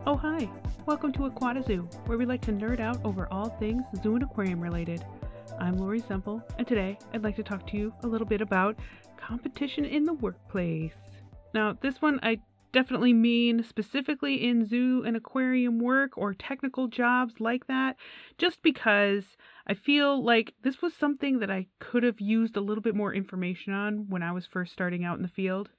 Oh hi, welcome to Aquatazoo, where we like to nerd out over all things zoo and aquarium related. I'm l.semple, and today I'd like to talk to you a little bit about competition in the workplace. Now, this one I definitely mean specifically in zoo and aquarium work or technical jobs like that, just because I feel like this was something that I could have used a little bit more information on when I was first starting out in the field.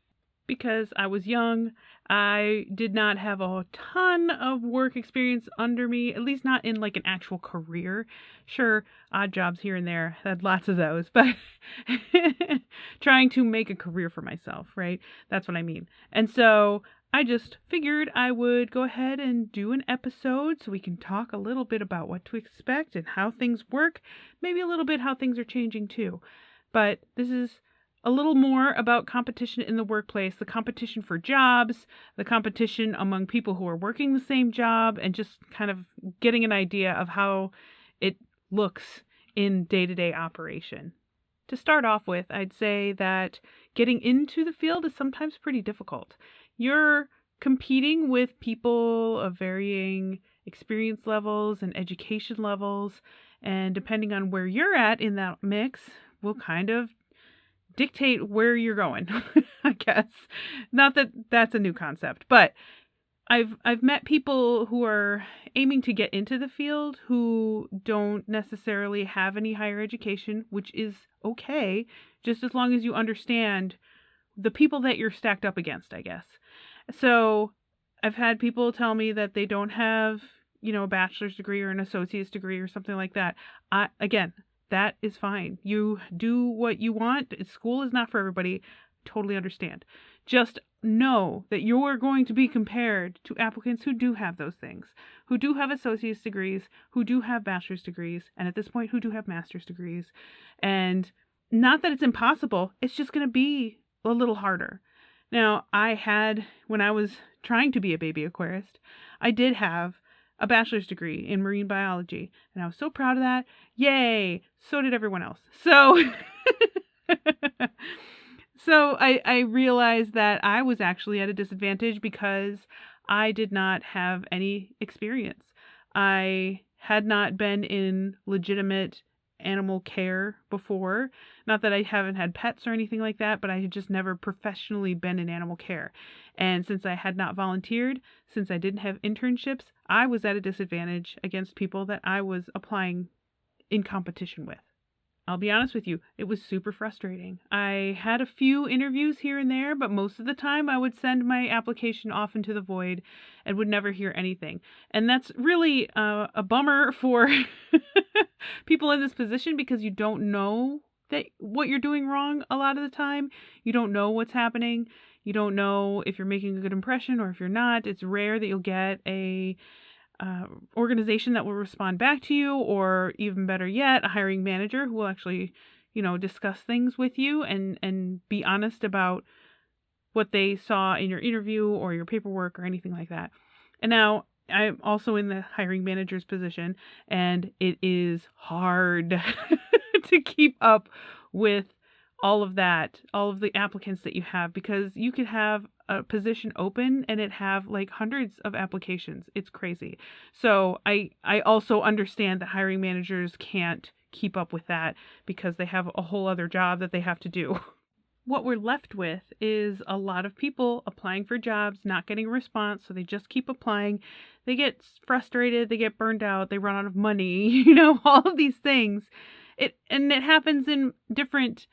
Because I was young, I did not have a ton of work experience under me, at least not in like an actual career. Sure, odd jobs here and there, had lots of those, but trying to make a career for myself, right? That's what I mean. And so I just figured I would go ahead and do an episode so we can talk a little bit about what to expect and how things work, maybe a little bit how things are changing too. But this is a little more about competition in the workplace, the competition for jobs, the competition among people who are working the same job, and just kind of getting an idea of how it looks in day-to-day operation. To start off with, I'd say that getting into the field is sometimes pretty difficult. You're competing with people of varying experience levels and education levels, and depending on where you're at in that mix, will kind of dictate where you're going, I guess. Not that that's a new concept, but I've met people who are aiming to get into the field who don't necessarily have any higher education, which is okay, just as long as you understand the people that you're stacked up against, I guess. So I've had people tell me that they don't have, a bachelor's degree or an associate's degree or something like that. Again, that is fine. You do what you want. School is not for everybody. Totally understand. Just know that you're going to be compared to applicants who do have those things, who do have associate's degrees, who do have bachelor's degrees, and at this point, who do have master's degrees. And not that it's impossible, it's just going to be a little harder. Now, when I was trying to be a baby aquarist, I did have a bachelor's degree in marine biology, and I was so proud of that. Yay! So did everyone else. So I realized that I was actually at a disadvantage because I did not have any experience. I had not been in legitimate animal care before. Not that I haven't had pets or anything like that, but I had just never professionally been in animal care. And since I had not volunteered, since I didn't have internships, I was at a disadvantage against people that I was applying in competition with. I'll be honest with you, it was super frustrating. I had a few interviews here and there, but most of the time I would send my application off into the void and would never hear anything. And that's really a bummer for people in this position because you don't know what you're doing wrong a lot of the time. You don't know what's happening. You don't know if you're making a good impression or if you're not. It's rare that you'll get a organization that will respond back to you, or even better yet, a hiring manager who will actually, discuss things with you and be honest about what they saw in your interview or your paperwork or anything like that. And now I'm also in the hiring manager's position, and it is hard to keep up with all of that, all of the applicants that you have, because you could have a position open and it have like hundreds of applications. It's crazy. So I also understand that hiring managers can't keep up with that because they have a whole other job that they have to do. What we're left with is a lot of people applying for jobs, not getting a response, so they just keep applying. They get frustrated, they get burned out, they run out of money, all of these things. It happens in different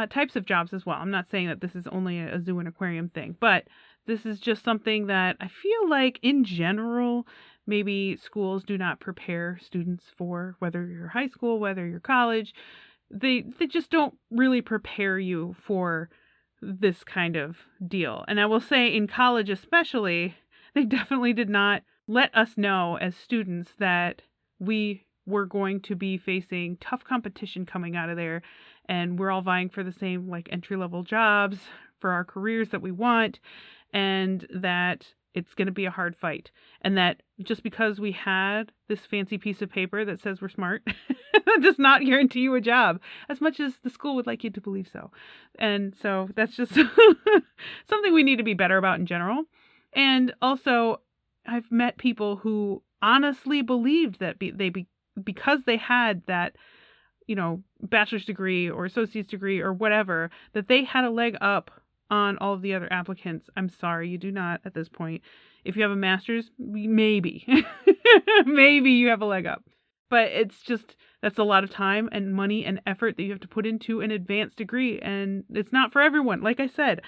types of jobs as well. I'm not saying that this is only a zoo and aquarium thing, but this is just something that I feel like in general, maybe schools do not prepare students for, whether you're high school, whether you're college. They just don't really prepare you for this kind of deal. And I will say in college especially, they definitely did not let us know as students that we were going to be facing tough competition coming out of there, and we're all vying for the same like entry-level jobs for our careers that we want, and that it's going to be a hard fight, and that just because we had this fancy piece of paper that says we're smart that does not guarantee you a job, as much as the school would like you to believe so. And so that's just something we need to be better about in general. And also, I've met people who honestly believed that because they had that, bachelor's degree or associate's degree or whatever, that they had a leg up on all of the other applicants. I'm sorry, you do not at this point. If you have a master's, maybe, maybe you have a leg up. But it's just, that's a lot of time and money and effort that you have to put into an advanced degree. And it's not for everyone. Like I said,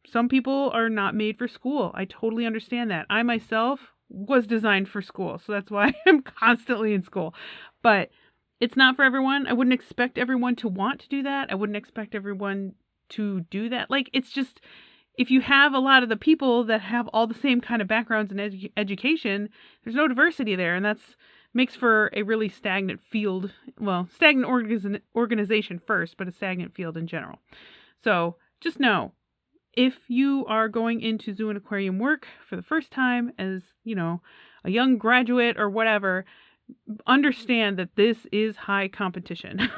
some people are not made for school. I totally understand that. I myself was designed for school. So that's why I'm constantly in school. But it's not for everyone. I wouldn't expect everyone to want to do that. I wouldn't expect everyone to do that. Like, it's just, if you have a lot of the people that have all the same kind of backgrounds in education, there's no diversity there. And that's makes for a really stagnant field. Well, stagnant organization first, but a stagnant field in general. So just know, if you are going into zoo and aquarium work for the first time as, a young graduate or whatever, understand that this is high competition.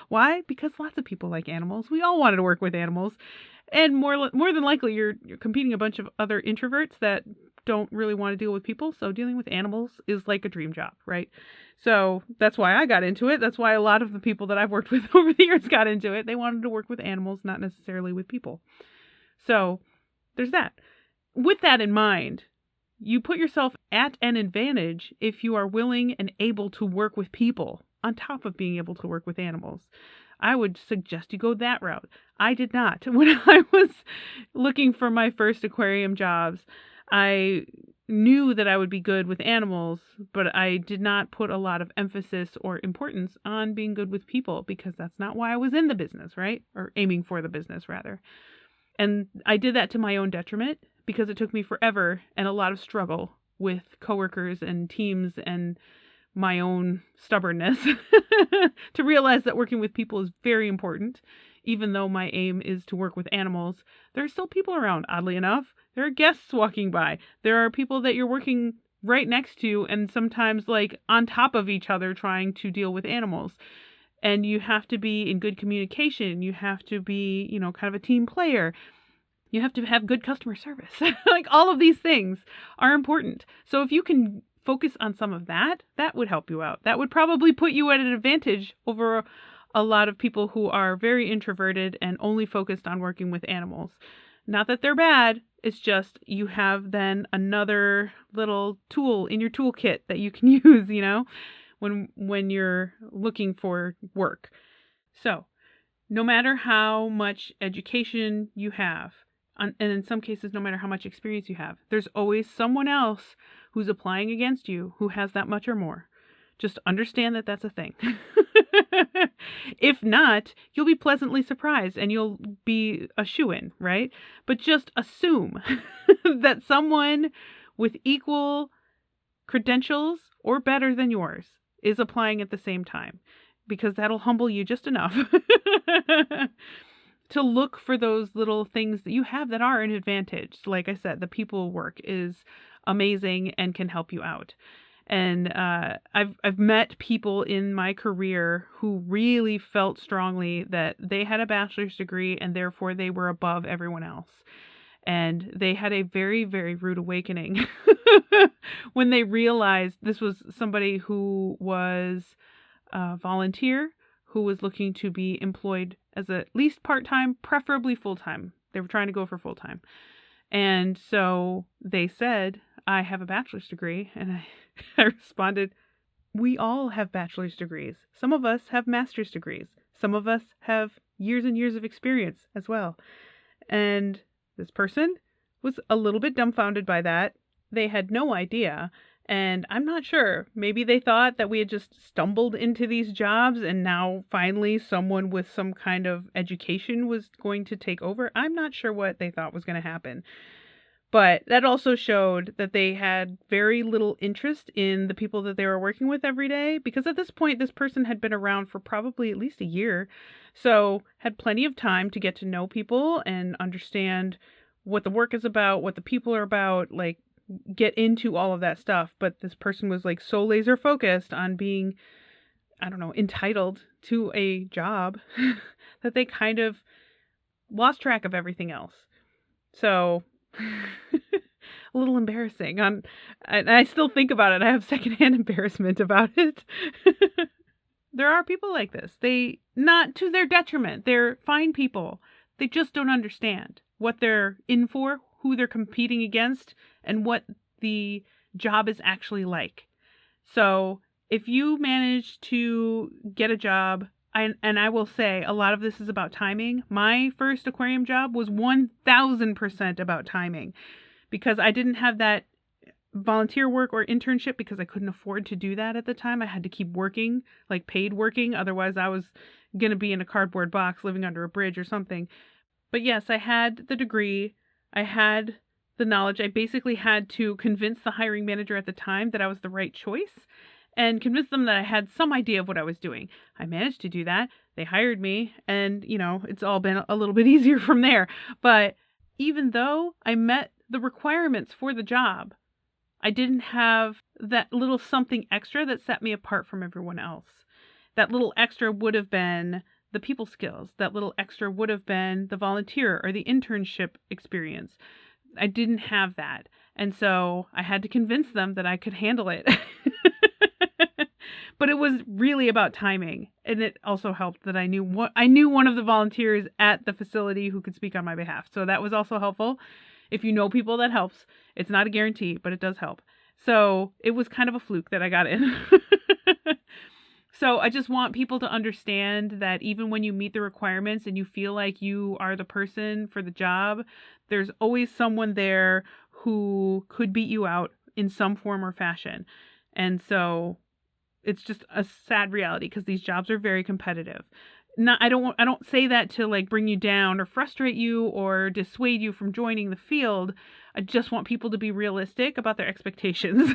Why? Because lots of people like animals. We all wanted to work with animals. And more than likely, you're competing a bunch of other introverts that don't really want to deal with people. So dealing with animals is like a dream job, right? So that's why I got into it. That's why a lot of the people that I've worked with over the years got into it. They wanted to work with animals, not necessarily with people. So there's that. With that in mind, you put yourself at an advantage if you are willing and able to work with people on top of being able to work with animals. I would suggest you go that route. I did not. When I was looking for my first aquarium jobs, I knew that I would be good with animals, but I did not put a lot of emphasis or importance on being good with people, because that's not why I was in the business, right? Or aiming for the business, rather. And I did that to my own detriment, because it took me forever and a lot of struggle with coworkers and teams and my own stubbornness to realize that working with people is very important. Even though my aim is to work with animals, there are still people around, oddly enough. There are guests walking by. There are people that you're working right next to and sometimes like on top of each other trying to deal with animals. And you have to be in good communication. You have to be, kind of a team player. You have to have good customer service. Like, all of these things are important. So if you can focus on some of that, that would help you out. That would probably put you at an advantage over a lot of people who are very introverted and only focused on working with animals. Not that they're bad. It's just you have then another little tool in your toolkit that you can use, when you're looking for work. So no matter how much education you have, and in some cases, no matter how much experience you have, there's always someone else who's applying against you who has that much or more. Just understand that that's a thing. If not, you'll be pleasantly surprised and you'll be a shoo-in, right? But just assume that someone with equal credentials or better than yours is applying at the same time, because that'll humble you just enough to look for those little things that you have that are an advantage. Like I said, the people work is amazing and can help you out. And I've met people in my career who really felt strongly that they had a bachelor's degree and therefore they were above everyone else. And they had a very, very rude awakening when they realized this was somebody who was a volunteer who was looking to be employed as at least part-time, preferably full-time. They were trying to go for full-time. And so they said, I have a bachelor's degree. And I responded, we all have bachelor's degrees. Some of us have master's degrees. Some of us have years and years of experience as well. And this person was a little bit dumbfounded by that. They had no idea. And I'm not sure. Maybe they thought that we had just stumbled into these jobs and now finally someone with some kind of education was going to take over. I'm not sure what they thought was going to happen. But that also showed that they had very little interest in the people that they were working with every day, because at this point, this person had been around for probably at least a year. So had plenty of time to get to know people and understand what the work is about, what the people are about, like get into all of that stuff. But this person was like so laser focused on being, I don't know, entitled to a job that they kind of lost track of everything else. So a little embarrassing. And I still think about it. I have secondhand embarrassment about it. There are people like this. They, not to their detriment, they're fine people. They just don't understand what they're in for, who they're competing against, and what the job is actually like. So if you manage to get a job, and I will say a lot of this is about timing. My first aquarium job was 1000% about timing, because I didn't have that volunteer work or internship because I couldn't afford to do that at the time. I had to keep working, like paid working. Otherwise, I was going to be in a cardboard box living under a bridge or something. But yes, I had the degree. I had the knowledge. I basically had to convince the hiring manager at the time that I was the right choice and convince them that I had some idea of what I was doing. I managed to do that. They hired me, and, it's all been a little bit easier from there. But even though I met the requirements for the job, I didn't have that little something extra that set me apart from everyone else. That little extra would have been the people skills. That little extra would have been the volunteer or the internship experience. I didn't have that. And so I had to convince them that I could handle it. But it was really about timing. And it also helped that I knew one of the volunteers at the facility who could speak on my behalf. So that was also helpful. If you know people, that helps. It's not a guarantee, but it does help. So it was kind of a fluke that I got in. So I just want people to understand that even when you meet the requirements and you feel like you are the person for the job, there's always someone there who could beat you out in some form or fashion. And so it's just a sad reality because these jobs are very competitive. I don't say that to like bring you down or frustrate you or dissuade you from joining the field. I just want people to be realistic about their expectations.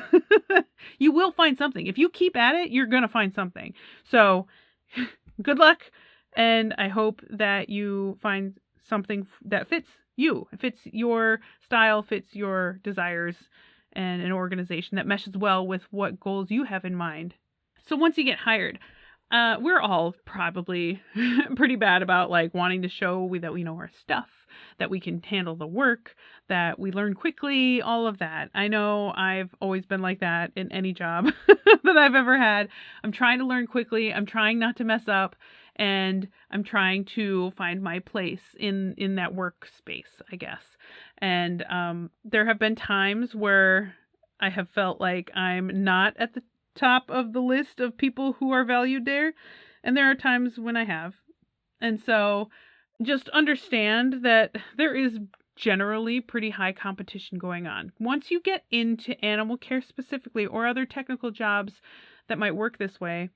You will find something. If you keep at it, you're going to find something. So good luck. And I hope that you find something that fits you, fits your style, fits your desires, and an organization that meshes well with what goals you have in mind. So once you get hired, we're all probably pretty bad about like wanting to show that we know our stuff, that we can handle the work, that we learn quickly, all of that. I know I've always been like that in any job that I've ever had. I'm trying to learn quickly. I'm trying not to mess up, and I'm trying to find my place in that workspace, I guess. And there have been times where I have felt like I'm not at the top of the list of people who are valued there, and there are times when I have. And so just understand that there is generally pretty high competition going on. Once you get into animal care specifically, or other technical jobs that might work this way,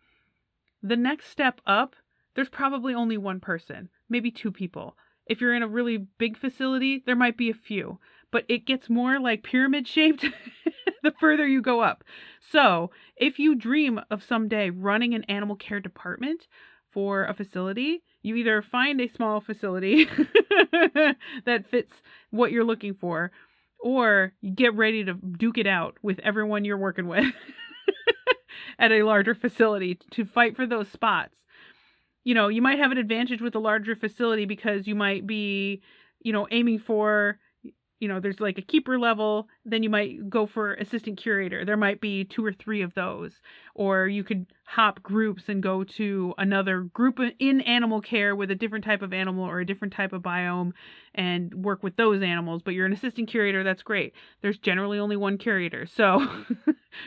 the next step up, there's probably only one person, maybe two people. If you're in a really big facility, there might be a few, but it gets more like pyramid shaped the further you go up. So if you dream of someday running an animal care department for a facility, you either find a small facility that fits what you're looking for, or you get ready to duke it out with everyone you're working with at a larger facility to fight for those spots. You might have an advantage with a larger facility because you might be, aiming for, there's like a keeper level, then you might go for assistant curator. There might be 2 or 3 of those. Or you could hop groups and go to another group in animal care with a different type of animal or a different type of biome and work with those animals. But you're an assistant curator, that's great. There's generally only one curator, so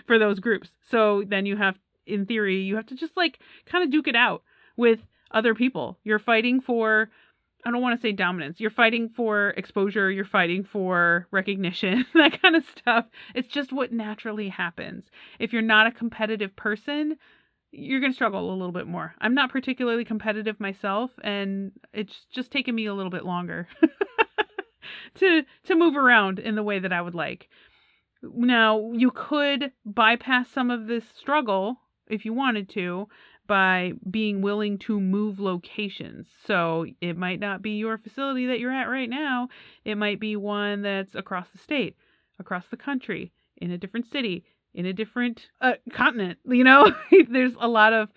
for those groups. So then you have, in theory, you have to just like kind of duke it out with other people. You're fighting for, I don't want to say dominance. You're fighting for exposure. You're fighting for recognition, that kind of stuff. It's just what naturally happens. If you're not a competitive person, you're going to struggle a little bit more. I'm not particularly competitive myself, and it's just taken me a little bit longer to move around in the way that I would like. Now, you could bypass some of this struggle if you wanted to by being willing to move locations. So it might not be your facility that you're at right now. It might be one that's across the state, across the country, in a different city, in a different continent. There's a lot of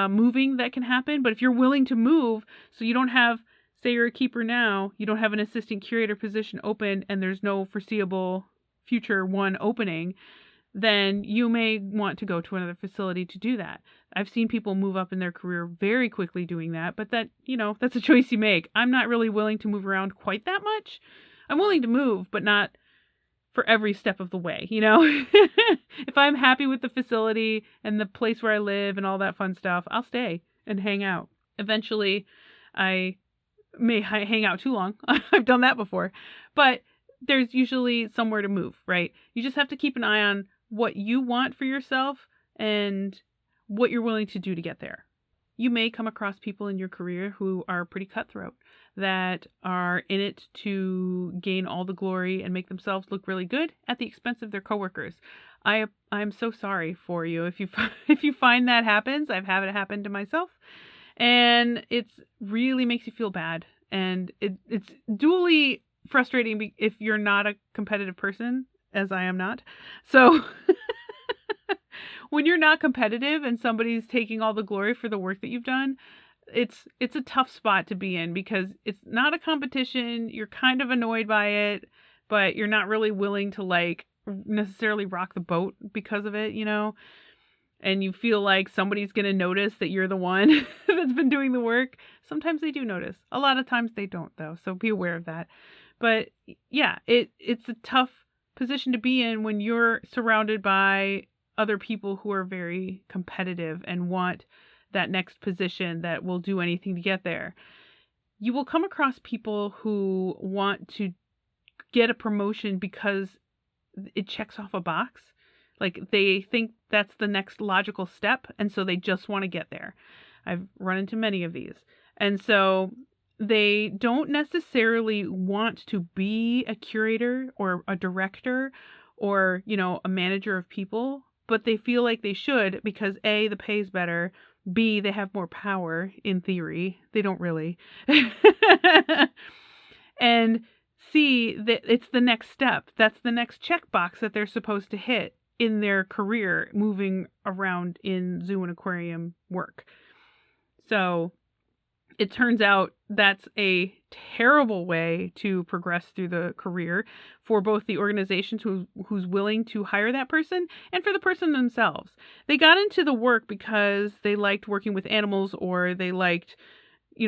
moving that can happen. But if you're willing to move, so you don't have say you're a keeper now, you don't have an assistant curator position open and there's no foreseeable future one opening, then you may want to go to another facility to do that. I've seen people move up in their career very quickly doing that, but that, that's a choice you make. I'm not really willing to move around quite that much. I'm willing to move, but not for every step of the way, If I'm happy with the facility and the place where I live and all that fun stuff, I'll stay and hang out. Eventually, I may hang out too long. I've done that before. But there's usually somewhere to move, right? You just have to keep an eye on what you want for yourself and what you're willing to do to get there. You may come across people in your career who are pretty cutthroat, that are in it to gain all the glory and make themselves look really good at the expense of their coworkers. I'm so sorry for you if you find that happens. I've had it happen to myself, and it's really makes you feel bad, and it's dually frustrating if you're not a competitive person, as I am not. So when you're not competitive and somebody's taking all the glory for the work that you've done, it's a tough spot to be in, because it's not a competition. You're kind of annoyed by it, but you're not really willing to necessarily rock the boat because of it, and you feel like somebody's going to notice that you're the one that's been doing the work. Sometimes they do notice. A lot of times they don't, though. So be aware of that. But yeah, it's a tough position to be in when you're surrounded by other people who are very competitive and want that next position that will do anything to get there. You will come across people who want to get a promotion because it checks off a box. Like, they think that's the next logical step, and so they just want to get there. I've run into many of these. And so they don't necessarily want to be a curator or a director or, a manager of people, but they feel like they should because A, the pay's better, B, they have more power in theory. They don't really. And C, that it's the next step. That's the next checkbox that they're supposed to hit in their career moving around in zoo and aquarium work. So it turns out that's a terrible way to progress through the career for both the organizations who's willing to hire that person and for the person themselves. They got into the work because they liked working with animals, or they liked,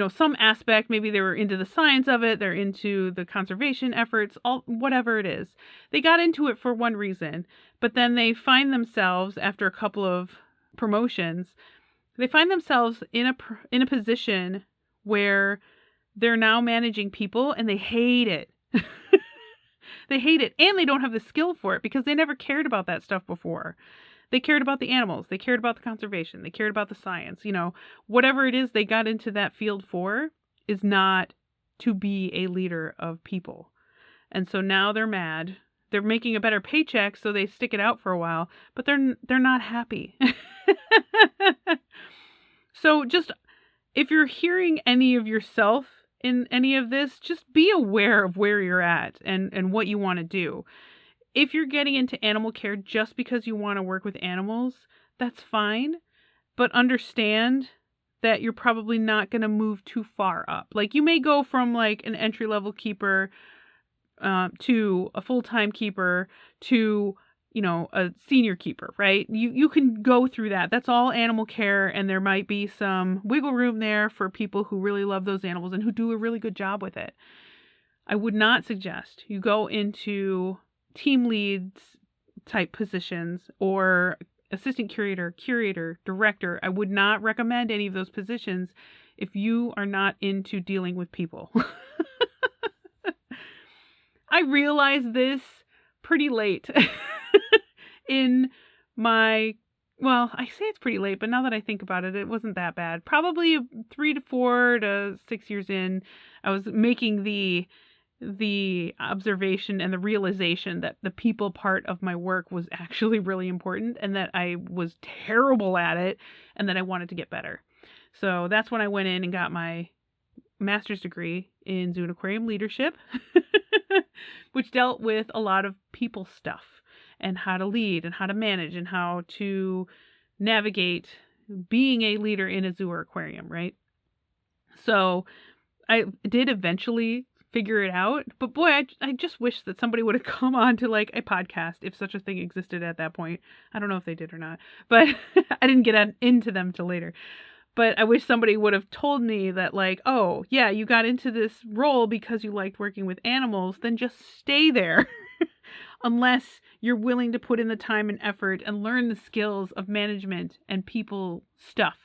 some aspect. Maybe they were into the science of it. They're into the conservation efforts, whatever it is. They got into it for one reason, but then they find themselves, after a couple of promotions, they find themselves in a position where they're now managing people, and they hate it. They hate it, and they don't have the skill for it because they never cared about that stuff before. They cared about the animals. They cared about the conservation. They cared about the science. Whatever it is they got into that field for is not to be a leader of people. And so now they're mad. They're making a better paycheck, so they stick it out for a while, but they're not happy. So just, if you're hearing any of yourself in any of this, just be aware of where you're at and what you want to do. If you're getting into animal care just because you want to work with animals, that's fine. But understand that you're probably not going to move too far up. Like, you may go from an entry-level keeper to a full-time keeper to, a senior keeper, right? You can go through that. That's all animal care, and there might be some wiggle room there for people who really love those animals and who do a really good job with it. I would not suggest you go into team leads type positions or assistant curator, director. I would not recommend any of those positions if you are not into dealing with people. I realized this pretty late in my, I say it's pretty late, but now that I think about it, it wasn't that bad. Probably 3 to 4 to 6 years in, I was making the observation and the realization that the people part of my work was actually really important, and that I was terrible at it, and that I wanted to get better. So that's when I went in and got my master's degree in zoo and aquarium leadership, which dealt with a lot of people stuff and how to lead and how to manage and how to navigate being a leader in a zoo or aquarium, right? So I did eventually figure it out, but boy, I just wish that somebody would have come on to like a podcast if such a thing existed at that point. I don't know if they did or not, but I didn't get into them till later. But I wish somebody would have told me that, like, oh, yeah, you got into this role because you liked working with animals, then just stay there. Unless you're willing to put in the time and effort and learn the skills of management and people stuff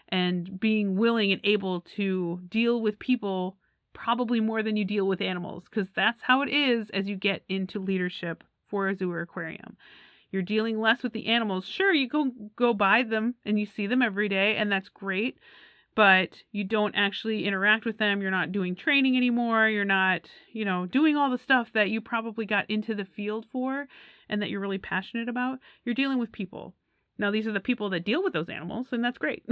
and being willing and able to deal with people probably more than you deal with animals, because that's how it is as you get into leadership for a zoo or aquarium. You're dealing less with the animals. Sure, you go by them and you see them every day, and that's great, but you don't actually interact with them. You're not doing training anymore. You're not, doing all the stuff that you probably got into the field for and that you're really passionate about. You're dealing with people. Now, these are the people that deal with those animals, and that's great.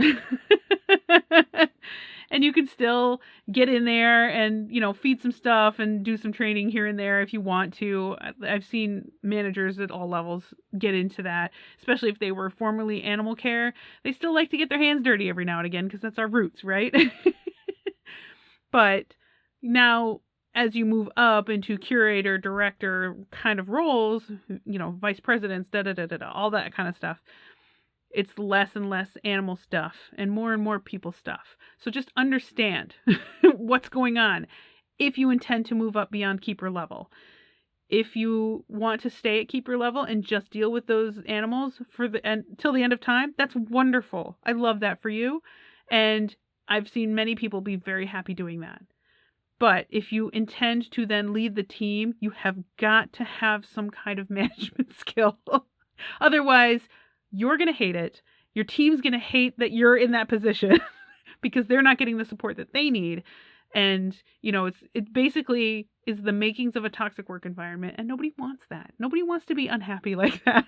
And you can still get in there and, feed some stuff and do some training here and there if you want to. I've seen managers at all levels get into that, especially if they were formerly animal care. They still like to get their hands dirty every now and again because that's our roots, right? But now, as you move up into curator, director kind of roles, vice presidents, all that kind of stuff, it's less and less animal stuff and more people stuff. So just understand what's going on if you intend to move up beyond keeper level. If you want to stay at keeper level and just deal with those animals till the end of time, that's wonderful. I love that for you. And I've seen many people be very happy doing that. But if you intend to then lead the team, you have got to have some kind of management skill. Otherwise, you're going to hate it. Your team's going to hate that you're in that position because they're not getting the support that they need. And, it basically is the makings of a toxic work environment, and nobody wants that. Nobody wants to be unhappy like that.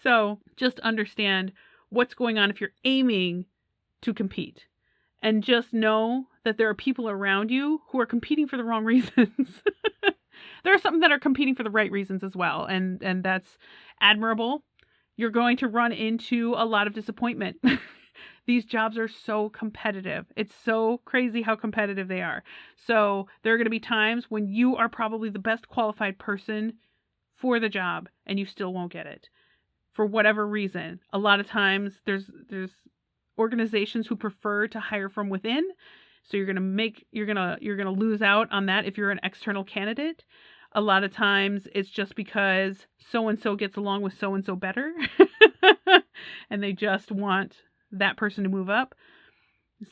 So just understand what's going on if you're aiming to compete. And just know that there are people around you who are competing for the wrong reasons. There are some that are competing for the right reasons as well, and that's admirable. You're going to run into a lot of disappointment. These jobs are so competitive. It's so crazy how competitive they are. So there are going to be times when you are probably the best qualified person for the job and you still won't get it for whatever reason. A lot of times there's organizations who prefer to hire from within. So you're going to lose out on that if you're an external candidate. A lot of times it's just because so-and-so gets along with so-and-so better and they just want that person to move up.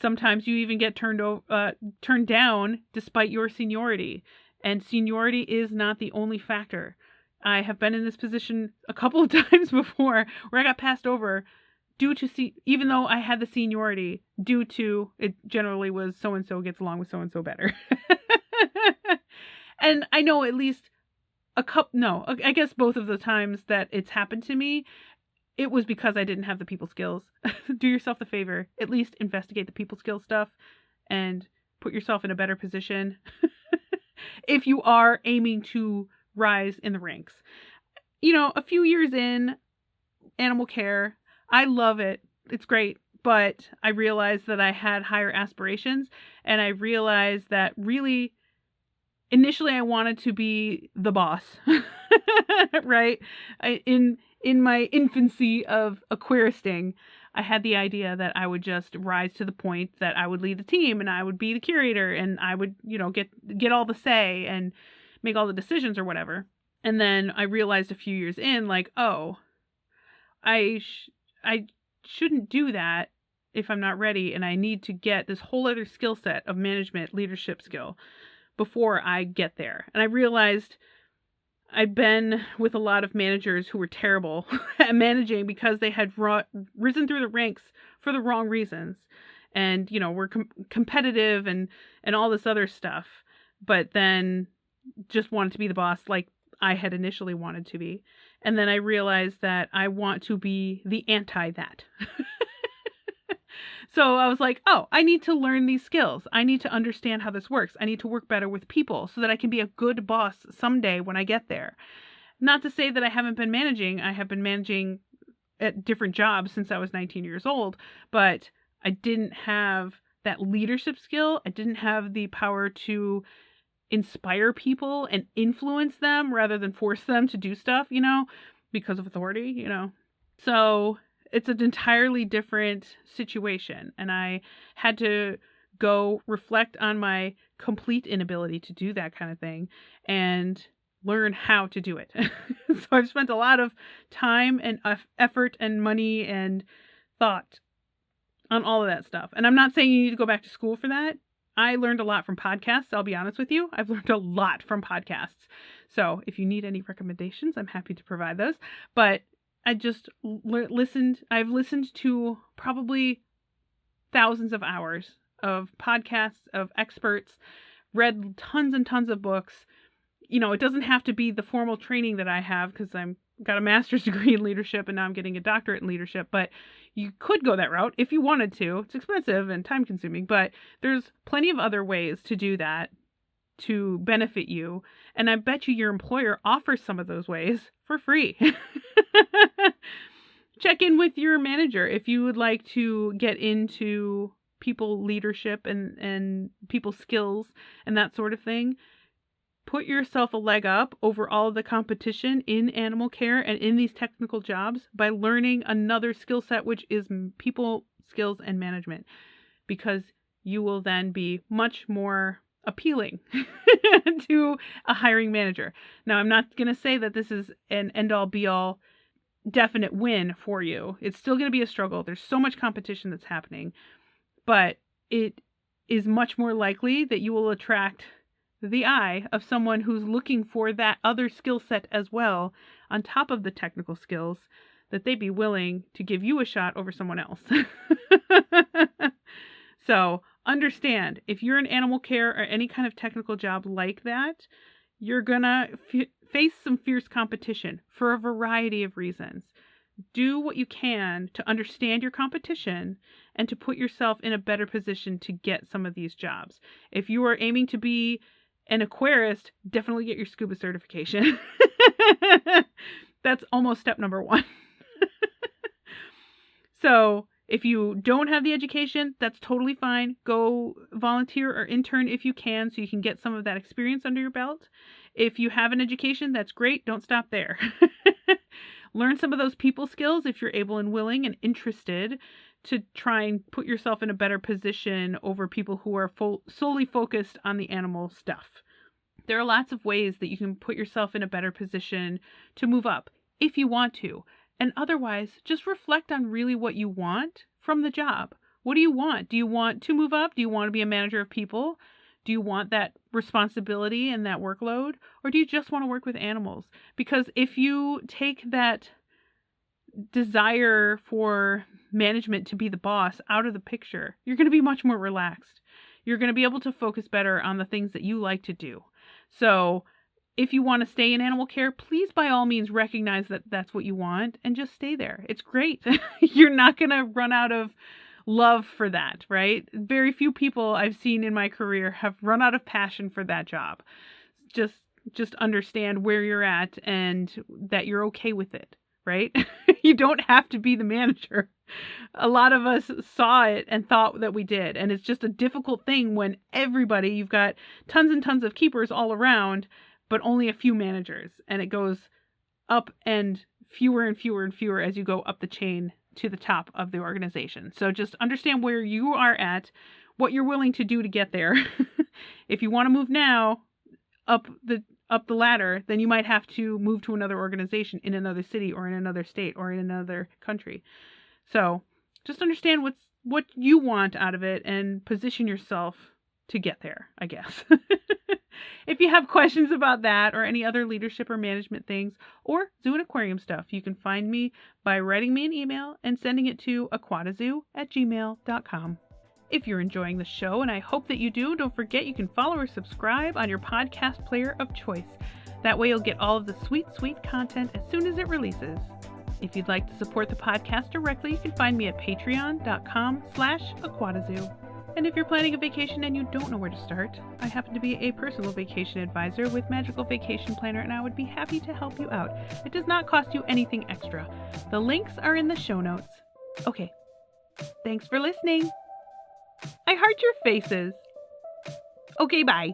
Sometimes you even get turned down despite your seniority. And seniority is not the only factor. I have been in this position a couple of times before where I got passed over due to even though I had the seniority, due to it generally was so-and-so gets along with so-and-so better. And I know at least I guess both of the times that it's happened to me, it was because I didn't have the people skills. Do yourself the favor, at least investigate the people skill stuff and put yourself in a better position if you are aiming to rise in the ranks. A few years in animal care, I love it. It's great. But I realized that I had higher aspirations, and I realized that really initially I wanted to be the boss, right? In my infancy of aquaristing, I had the idea that I would just rise to the point that I would lead the team and I would be the curator and I would, get all the say and make all the decisions or whatever. And then I realized a few years in, like, oh, I shouldn't do that if I'm not ready, and I need to get this whole other skill set of management, leadership skill before I get there. And I realized I'd been with a lot of managers who were terrible at managing because they had risen through the ranks for the wrong reasons and, were competitive and all this other stuff, but then just wanted to be the boss like I had initially wanted to be. And then I realized that I want to be the anti that. So I was like, oh, I need to learn these skills. I need to understand how this works. I need to work better with people so that I can be a good boss someday when I get there. Not to say that I haven't been managing. I have been managing at different jobs since I was 19 years old, but I didn't have that leadership skill. I didn't have the power to inspire people and influence them rather than force them to do stuff, because of authority, So it's an entirely different situation. And I had to go reflect on my complete inability to do that kind of thing and learn how to do it. So I've spent a lot of time and effort and money and thought on all of that stuff. And I'm not saying you need to go back to school for that. I learned a lot from podcasts. I'll be honest with you. I've learned a lot from podcasts. So if you need any recommendations, I'm happy to provide those. But I just listened. I've listened to probably thousands of hours of podcasts, of experts, read tons and tons of books. It doesn't have to be the formal training that I have because I'm got a master's degree in leadership and now I'm getting a doctorate in leadership, but you could go that route if you wanted to. It's expensive and time consuming, but there's plenty of other ways to do that to benefit you. And I bet you your employer offers some of those ways for free. Check in with your manager if you would like to get into people leadership and people skills and that sort of thing. Put yourself a leg up over all of the competition in animal care and in these technical jobs by learning another skill set, which is people skills and management, because you will then be much more appealing to a hiring manager. Now, I'm not going to say that this is an end-all be-all definite win for you. It's still going to be a struggle. There's so much competition that's happening, but it is much more likely that you will attract the eye of someone who's looking for that other skill set as well, on top of the technical skills, that they'd be willing to give you a shot over someone else. So understand, if you're in animal care or any kind of technical job like that, you're gonna face some fierce competition for a variety of reasons. Do what you can to understand your competition and to put yourself in a better position to get some of these jobs. If you are aiming to be an aquarist, definitely get your scuba certification. That's almost step number 1. So if you don't have the education, that's totally fine. Go volunteer or intern if you can, so you can get some of that experience under your belt. If you have an education, that's great. Don't stop there. Learn some of those people skills if you're able and willing and interested to try and put yourself in a better position over people who are solely focused on the animal stuff. There are lots of ways that you can put yourself in a better position to move up if you want to. And otherwise, just reflect on really what you want from the job. What do you want? Do you want to move up? Do you want to be a manager of people? Do you want that responsibility and that workload? Or do you just want to work with animals? Because if you take that desire for management to be the boss out of the picture, you're going to be much more relaxed. You're going to be able to focus better on the things that you like to do. So if you want to stay in animal care, please by all means recognize that that's what you want and just stay there. It's great. You're not going to run out of love for that, right? Very few people I've seen in my career have run out of passion for that job. Just understand where you're at and that you're okay with it, right? You don't have to be the manager. A lot of us saw it and thought that we did. And it's just a difficult thing when you've got tons and tons of keepers all around, but only a few managers. And it goes up and fewer and fewer and fewer as you go up the chain to the top of the organization. So just understand where you are at, what you're willing to do to get there. If you want to move now up the ladder, then you might have to move to another organization in another city or in another state or in another country. So just understand what you want out of it and position yourself to get there, I guess. If you have questions about that or any other leadership or management things or zoo and aquarium stuff, you can find me by writing me an email and sending it to aquatazoo@gmail.com. If you're enjoying the show, and I hope that you do, don't forget you can follow or subscribe on your podcast player of choice. That way you'll get all of the sweet, sweet content as soon as it releases. If you'd like to support the podcast directly, you can find me at patreon.com/aquatazoo. And if you're planning a vacation and you don't know where to start, I happen to be a personal vacation advisor with Magical Vacation Planner, and I would be happy to help you out. It does not cost you anything extra. The links are in the show notes. Okay, thanks for listening. I heart your faces. Okay, bye.